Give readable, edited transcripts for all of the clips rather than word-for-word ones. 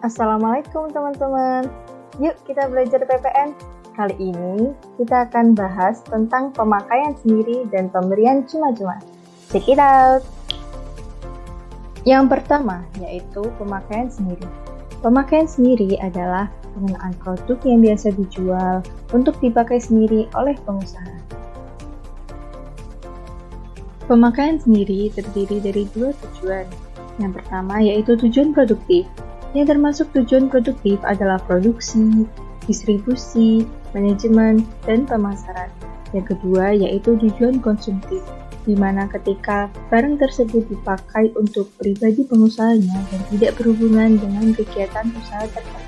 Assalamualaikum teman-teman. Yuk kita belajar PPN. Kali ini kita akan bahas tentang pemakaian sendiri dan pemberian cuma-cuma. Check it out. Yang pertama yaitu pemakaian sendiri. Pemakaian sendiri adalah penggunaan produk yang biasa dijual untuk dipakai sendiri oleh pengusaha. Pemakaian sendiri terdiri dari dua tujuan. Yang pertama yaitu tujuan produktif. Yang termasuk tujuan produktif adalah produksi, distribusi, manajemen, dan pemasaran. Yang kedua yaitu tujuan konsumtif, di mana ketika barang tersebut dipakai untuk pribadi pengusahanya dan tidak berhubungan dengan kegiatan usaha tertentu.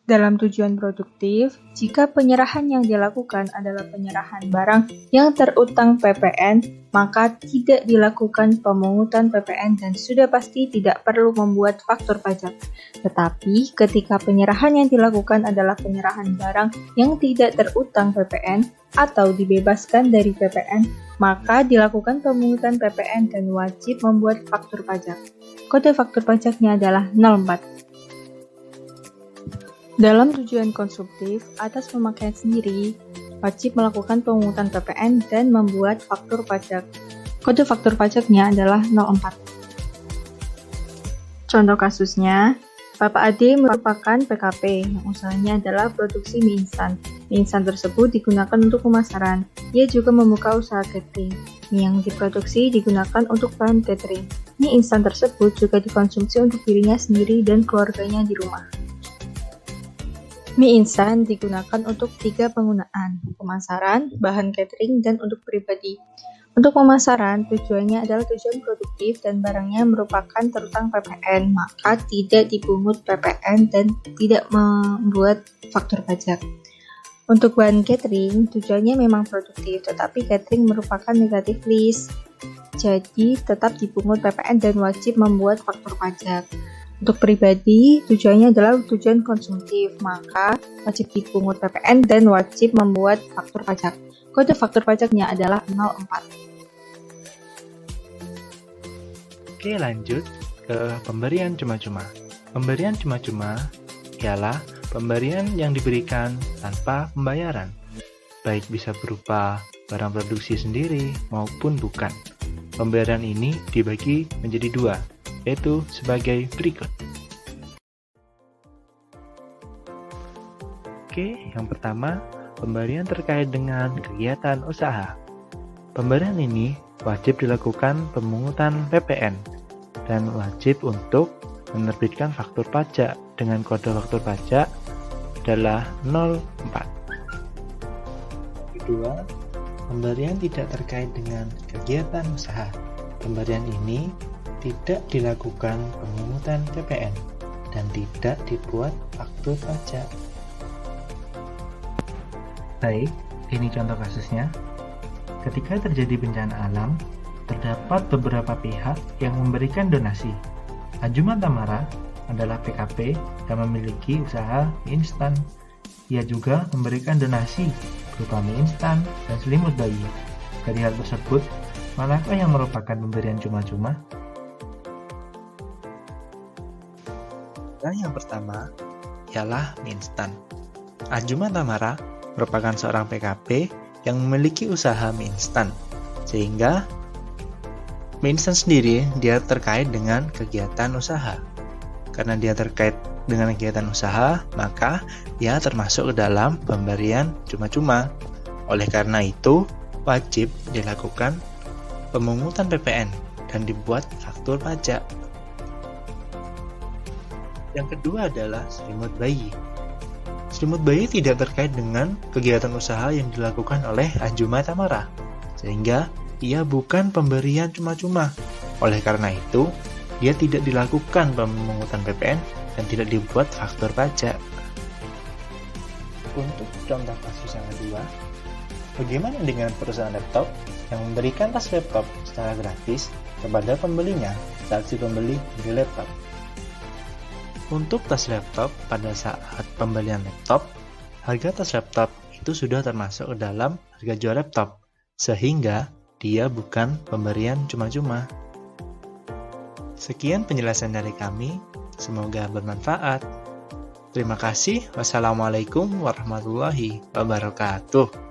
Dalam tujuan produktif, jika penyerahan yang dilakukan adalah penyerahan barang yang terutang PPN, maka tidak dilakukan pemungutan PPN dan sudah pasti tidak perlu membuat faktur pajak. Tetapi, ketika penyerahan yang dilakukan adalah penyerahan barang yang tidak terutang PPN atau dibebaskan dari PPN, maka dilakukan pemungutan PPN dan wajib membuat faktur pajak. Kode faktur pajaknya adalah 04. Dalam tujuan konsumtif, atas pemakaian sendiri, wajib melakukan pemungutan PPN dan membuat faktur pajak. Kode faktur pajaknya adalah 04. Contoh kasusnya, Bapak Ade merupakan PKP yang usahanya adalah produksi mie instan. Mie instan tersebut digunakan untuk pemasaran. Ia juga membuka usaha catering. Mie yang diproduksi digunakan untuk bahan catering. Mie instan tersebut juga dikonsumsi untuk dirinya sendiri dan keluarganya di rumah. Mie instan digunakan untuk 3 penggunaan, pemasaran, bahan catering, dan untuk pribadi. Untuk pemasaran, tujuannya adalah tujuan produktif dan barangnya merupakan terutang PPN, maka tidak dipungut PPN dan tidak membuat faktur pajak. Untuk bahan catering, tujuannya memang produktif, tetapi catering merupakan negatif list, jadi tetap dipungut PPN dan wajib membuat faktur pajak. Untuk pribadi, tujuannya adalah tujuan konsumtif, maka wajib dipungut PPN dan wajib membuat faktur pajak. Kode faktur pajaknya adalah 04. Oke, lanjut ke pemberian cuma-cuma. Pemberian cuma-cuma ialah pemberian yang diberikan tanpa pembayaran, baik bisa berupa barang produksi sendiri maupun bukan. Pemberian ini dibagi menjadi dua, yaitu sebagai berikut. Oke, yang pertama, pemberian terkait dengan kegiatan usaha. Pemberian ini wajib dilakukan pemungutan PPN dan wajib untuk menerbitkan faktur pajak dengan kode faktur pajak adalah 04. Kedua, pemberian tidak terkait dengan kegiatan usaha. Pemberian ini tidak dilakukan pemungutan PPN dan tidak dibuat faktur pajak. Baik, ini contoh kasusnya. Ketika terjadi bencana alam, terdapat beberapa pihak yang memberikan donasi. Ajuma Tamara adalah PKP yang memiliki usaha mie instan. Ia juga memberikan donasi berupa mie instan dan selimut bayi. Dari hal tersebut, manakah yang merupakan pemberian cuma-cuma? Yang pertama ialah mie instan. Ajuma Tamara merupakan seorang PKP yang memiliki usaha mie instan, sehingga mie instan sendiri dia terkait dengan kegiatan usaha. Karena dia terkait dengan kegiatan usaha, maka dia termasuk ke dalam pemberian cuma-cuma. Oleh karena itu, wajib dilakukan pemungutan PPN dan dibuat faktur pajak. Yang kedua adalah selimut bayi. Selimut bayi tidak terkait dengan kegiatan usaha yang dilakukan oleh Ajuma Tamara, sehingga ia bukan pemberian cuma-cuma. Oleh karena itu, dia tidak dilakukan pemungutan PPN dan tidak dibuat faktur pajak. Untuk contoh kasus yang kedua, bagaimana dengan perusahaan laptop yang memberikan tas laptop secara gratis kepada pembelinya saat si pembeli beli laptop? Untuk tas laptop, pada saat pembelian laptop, harga tas laptop itu sudah termasuk ke dalam harga jual laptop, sehingga dia bukan pemberian cuma-cuma. Sekian penjelasan dari kami, semoga bermanfaat. Terima kasih. Wassalamualaikum warahmatullahi wabarakatuh.